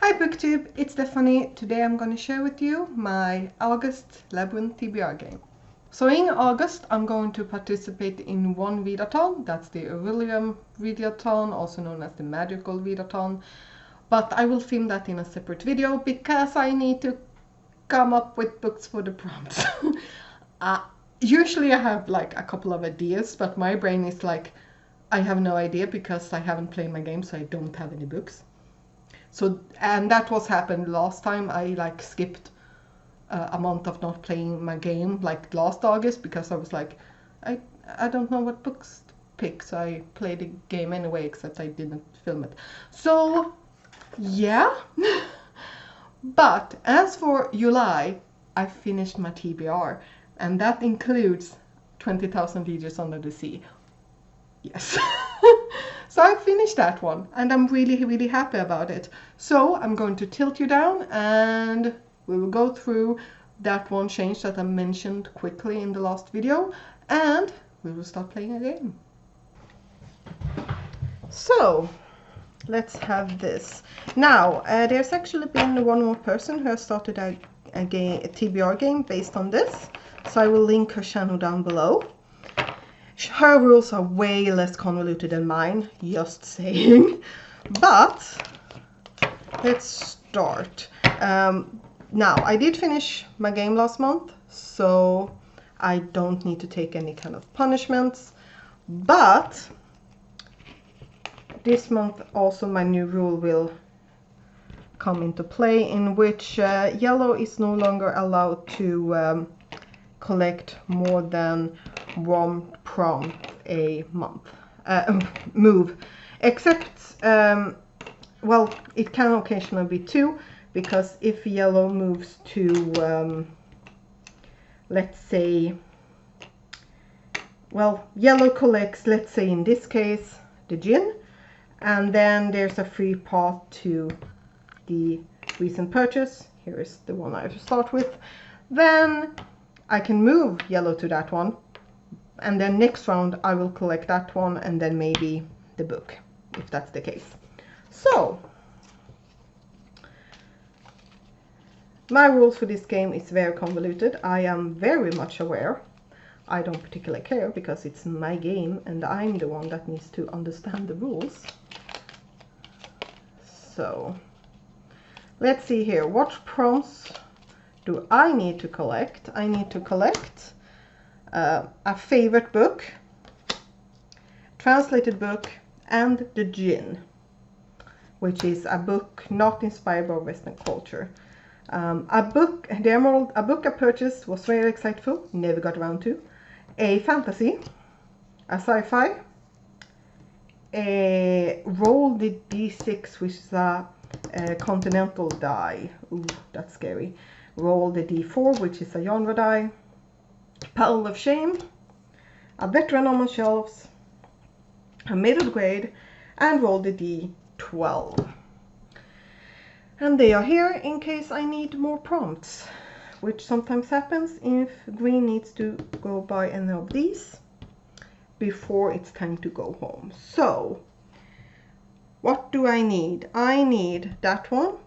Hi BookTube, it's Stephanie. Today I'm going to share with you my August Labyrinth TBR game. So in August I'm going to participate in one readathon, that's the Aurelium readathon, also known as the Magical readathon. But I will film that in a separate video because I need to come up with books for the prompts. Usually I have like a couple of ideas, but my brain is like, I have no idea because I haven't played my game, so I don't have any books. So, and that was happened last time. I like skipped a month of not playing my game like last August because I was like, I don't know what books to pick, so I played the game anyway, except I didn't film it. So yeah. But as for July, I finished my TBR, and that includes 20,000 Leagues Under the Sea. Yes. So I finished that one and I'm really happy about it. So I'm going to tilt you down and we will go through that one change that I mentioned quickly in the last video, and we will start playing a game. So let's have this. Now there's actually been one more person who has started a TBR game based on this, so I will link her channel down below. Her rules are way less convoluted than mine, just saying. But let's start. Now, I did finish my game last month, so I don't need to take any kind of punishments. But this month also my new rule will come into play, in which yellow is no longer allowed to collect more than one prompt a month. Move. Except, well, it can occasionally be two, because if yellow moves to, let's say, well, yellow collects, let's say in this case, the gin, and then there's a free path to the recent purchase. Here is the one I have to start with. Then I can move yellow to that one, and then next round I will collect that one and then maybe the book, if that's the case. So my rules for this game is very convoluted. I am very much aware. I don't particularly care because it's my game and I'm the one that needs to understand the rules. So let's see here. What prompts do I need to collect? I need to collect a favorite book, translated book, and the gin, which is a book not inspired by Western culture. A book I purchased was very exciteful, never got around to. A fantasy, a sci-fi, a roll the d6, which is a continental die. Ooh, that's scary. Roll the d4, which is a genre die. Pile of Shame, a veteran on my shelves, a middle grade, and roll the d12. And they are here in case I need more prompts, which sometimes happens if green needs to go buy any of these before it's time to go home. So what do I need? I need that one,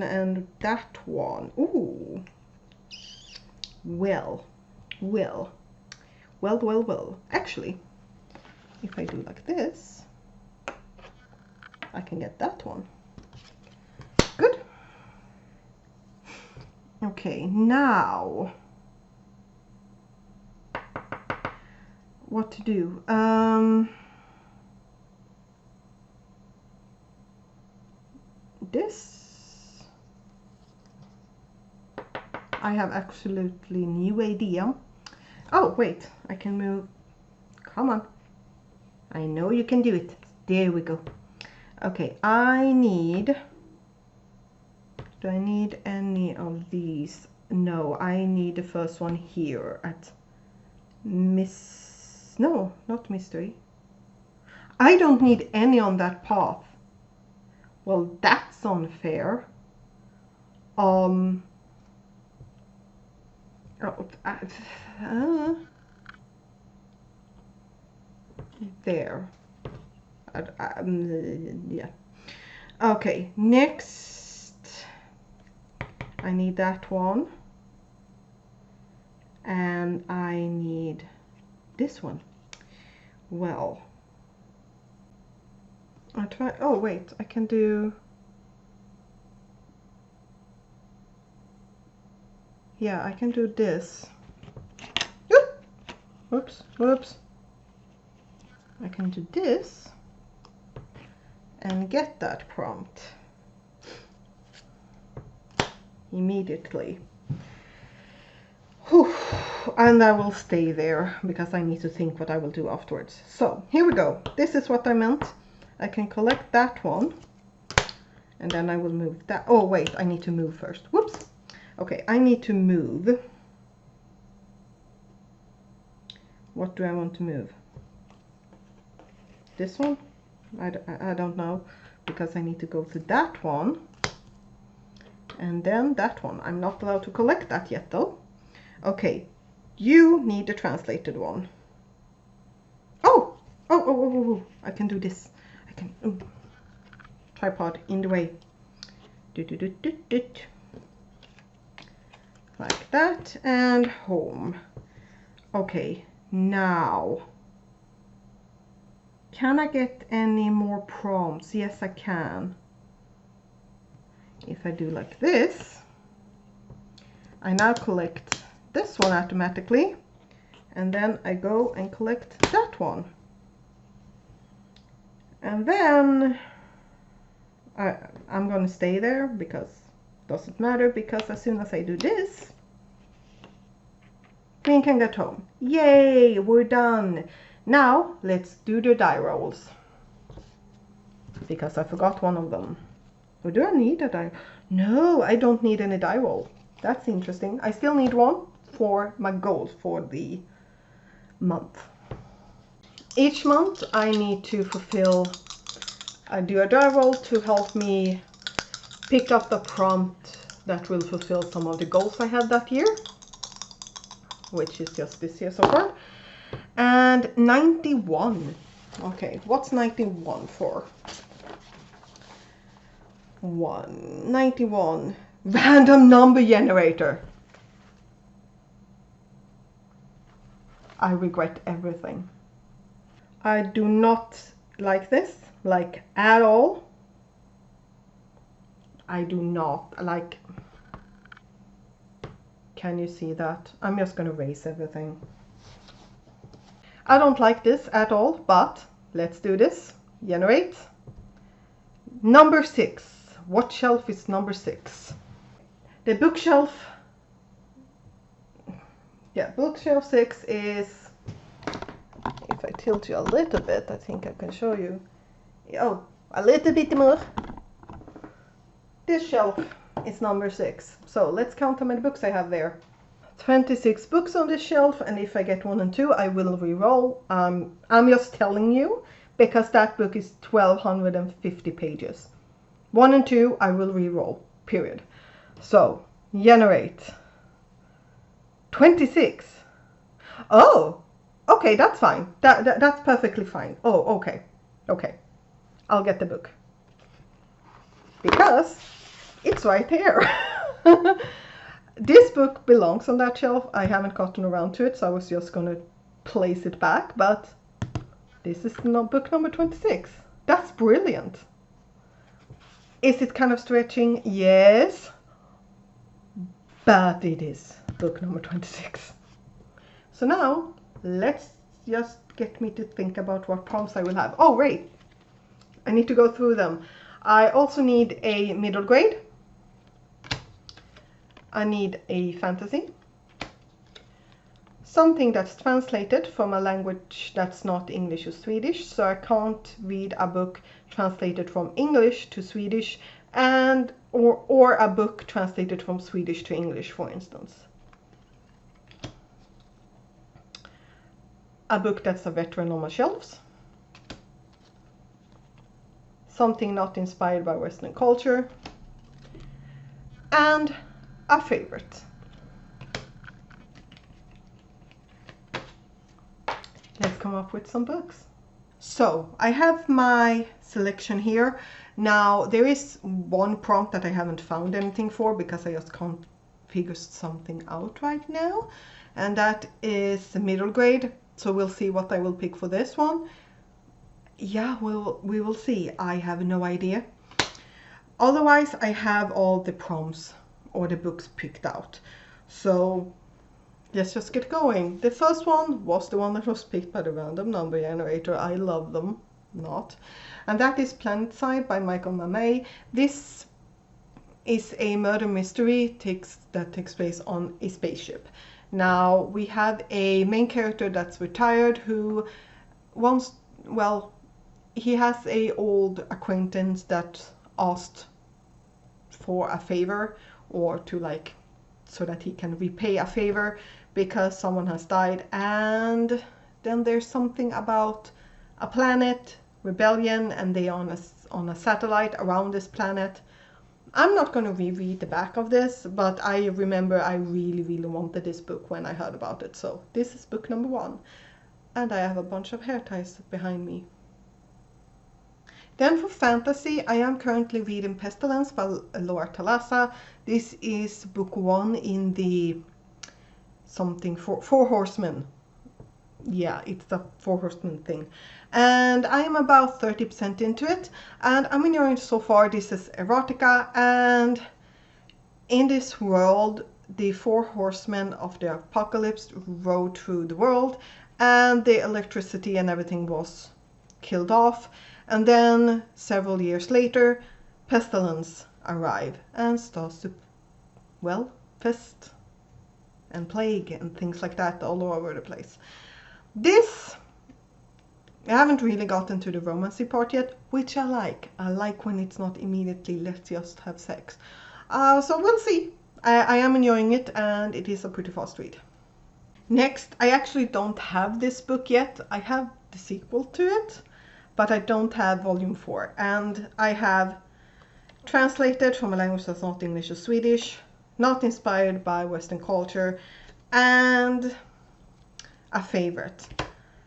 and that one. Ooh. Well. Actually, if I do like this, I can get that one. Good. Okay, now what to do? This I have absolutely no idea. Oh wait, I can move. Come on, I know you can do it. There we go. Okay, I need, do I need any of these? No, I need the first one here at no, not mystery. I don't need any on that path. Well, that's unfair. There. Yeah. Okay, next I need that one, and I need this one. Well, I try. Oh wait, I can do. Yeah, I can do this. Whoops, whoops. I can do this and get that prompt immediately. Whew. And I will stay there because I need to think what I will do afterwards. So here we go. This is what I meant. I can collect that one and then I will move that. Oh wait, I need to move first. Whoops. Okay, I need to move. What do I want to move? This one? I don't know, because I need to go to that one and then that one. I'm not allowed to collect that yet though. Okay, you need a translated one. Oh! Oh, I can do this. I can, tripod in the way. Like that, and home. Okay, now. Can I get any more prompts? Yes, I can. If I do like this, I now collect this one automatically, and then I go and collect that one. And then I'm going to stay there because it doesn't matter, because as soon as I do this, Queen can get home. Yay, we're done. Now let's do the die rolls, because I forgot one of them. Or do I need a die? No, I don't need any die roll. That's interesting. I still need one for my goals for the month. Each month I need to fulfill, I do a die roll to help me pick up the prompt that will fulfill some of the goals I had that year, which is just this year so far. And 91. Okay, what's 91 for? 91. Random number generator. I regret everything. I do not like this, like at all. I do not like. Can you see that? I'm just gonna erase everything. I don't like this at all, but let's do this. Generate. Number 6. What shelf is number 6? The bookshelf. Yeah, bookshelf 6 is, if I tilt you a little bit, I think I can show you. Oh, a little bit more. This shelf is number 6. So let's count how many books I have there. 26 books on this shelf, and if I get 1 and 2, I will re-roll. I'm just telling you, because that book is 1250 pages. 1 and 2, I will re-roll, period. So, generate. 26. Oh, okay, that's fine. That's perfectly fine. Oh, okay. Okay, I'll get the book. Because it's right here. This book belongs on that shelf. I haven't gotten around to it, so I was just going to place it back. But this is book number 26. That's brilliant. Is it kind of stretching? Yes. But it is book number 26. So now, let's just get me to think about what prompts I will have. Oh, wait. I need to go through them. I also need a middle grade. I need a fantasy, something that's translated from a language that's not English or Swedish, so I can't read a book translated from English to Swedish, and or a book translated from Swedish to English, for instance. A book that's a veteran on my shelves, something not inspired by Western culture, and a favorite. Let's come up with some books. So I have my selection here. Now there is one prompt that I haven't found anything for because I just can't figure something out right now, and that is middle grade. So we'll see what I will pick for this one. Yeah, we will see. I have no idea. Otherwise, I have all the prompts or the books picked out. So let's just get going. The first one was the one that was picked by the random number generator. I love them not. And that is Planetside by Michael Mamey. This is a murder mystery that takes place on a spaceship. Now we have a main character that's retired who wants, well, he has a old acquaintance that asked for a favor, or to like, so that he can repay a favor because someone has died. And then there's something about a planet rebellion, and they are on a satellite around this planet. I'm not going to reread the back of this, but I remember I really wanted this book when I heard about it. So this is book number 1, and I have a bunch of hair ties behind me. Then for fantasy, I am currently reading Pestilence by Laura Talassa. This is book 1 in the something for Four Horsemen. Yeah, it's the Four Horsemen thing. And I am about 30% into it, and I'm enjoying it so far. This is erotica, and in this world, the Four Horsemen of the apocalypse rode through the world, and the electricity and everything was killed off. And then several years later, pestilence arrive and starts to, well, pest and plague and things like that all over the place. This, I haven't really gotten to the romancy part yet, which I like. I like when it's not immediately let's just have sex. So we'll see. I am enjoying it, and it is a pretty fast read. Next, I actually don't have this book yet. I have the sequel to it, but I don't have volume 4. And I have translated from a language that's not English or Swedish, not inspired by Western culture, and a favorite.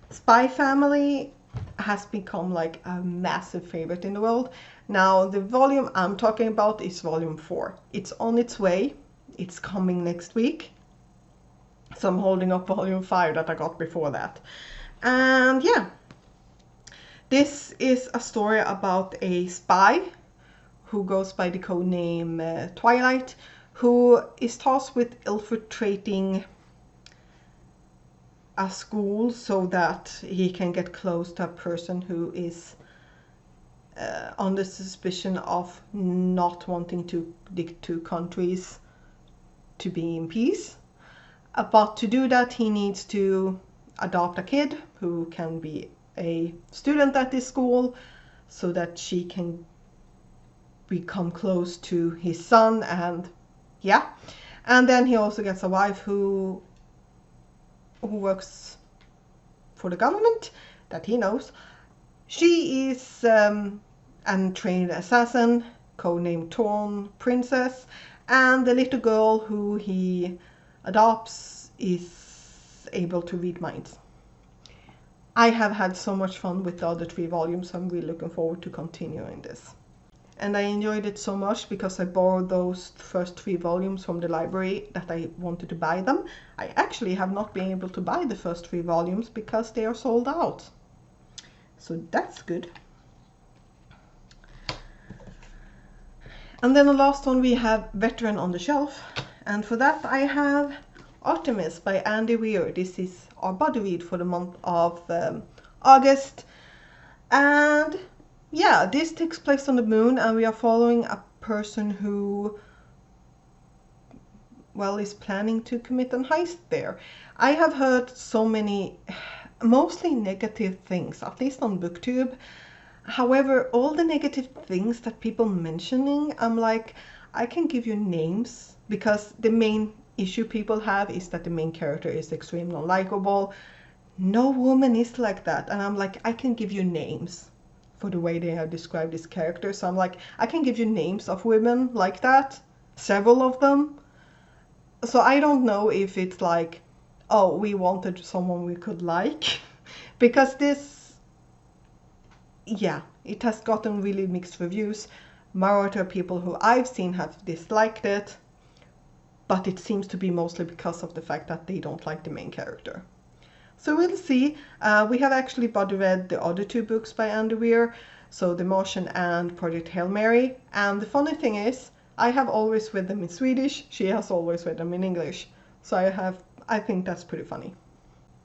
Spy Family has become like a massive favorite in the world. Now the volume I'm talking about is volume 4. It's on its way. It's coming next week. So I'm holding up volume 5 that I got before that. And yeah, this is a story about a spy who goes by the code name Twilight, who is tasked with infiltrating a school so that he can get close to a person who is under suspicion of not wanting to the two countries to be in peace. But to do that, he needs to adopt a kid who can be a student at this school so that she can become close to his son. And yeah, and then he also gets a wife who works for the government that he knows. She is an trained assassin, codenamed Torn Princess, and the little girl who he adopts is able to read minds. I have had so much fun with the other 3 volumes, so I'm really looking forward to continuing this. And I enjoyed it so much because I borrowed those first 3 volumes from the library that I wanted to buy them. I actually have not been able to buy the first 3 volumes because they are sold out. So that's good. And then the last one, we have Veteran on the Shelf. And for that I have Artemis by Andy Weir. This is our body read for the month of August. And yeah, this takes place on the moon, and we are following a person who, well, is planning to commit a heist there. I have heard so many, mostly negative things, at least on BookTube. However, all the negative things that people mentioning, I'm like, I can give you names, because the main issue people have is that the main character is extremely unlikable. No woman is like that, and I'm like, I can give you names for the way they have described this character. So I'm like, I can give you names of women like that, several of them. So I don't know if it's like, oh, we wanted someone we could like, because this yeah, it has gotten really mixed reviews. Majority of people who I've seen have disliked it, but it seems to be mostly because of the fact that they don't like the main character. So we'll see. We have actually body read the other two books by Andy Weir, so The Martian and Project Hail Mary. And the funny thing is, I have always read them in Swedish. She has always read them in English. So I think that's pretty funny.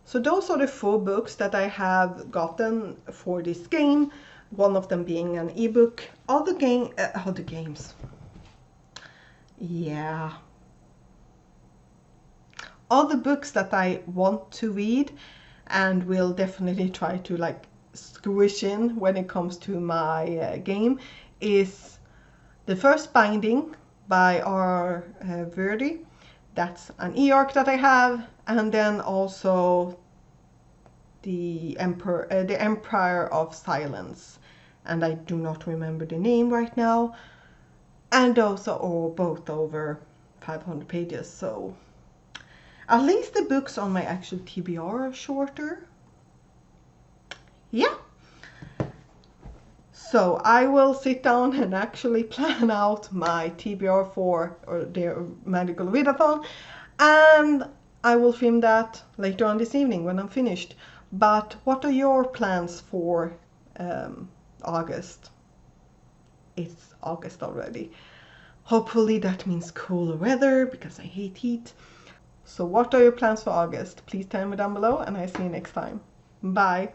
So those are the 4 books that I have gotten for this game. One of them being an ebook. Other games. Yeah. Other books that I want to read and will definitely try to like squish in when it comes to my game is the first binding by R. Verdi. That's an e-arc that I have, and then also the Empire of Silence, and I do not remember the name right now. And those are all both over 500 pages, so at least the books on my actual TBR are shorter. Yeah. So I will sit down and actually plan out my TBR for the Magical Readathon, and I will film that later on this evening when I'm finished. But what are your plans for August? It's August already. Hopefully that means cooler weather because I hate heat. So what are your plans for August? Please tell me down below, and I see you next time. Bye.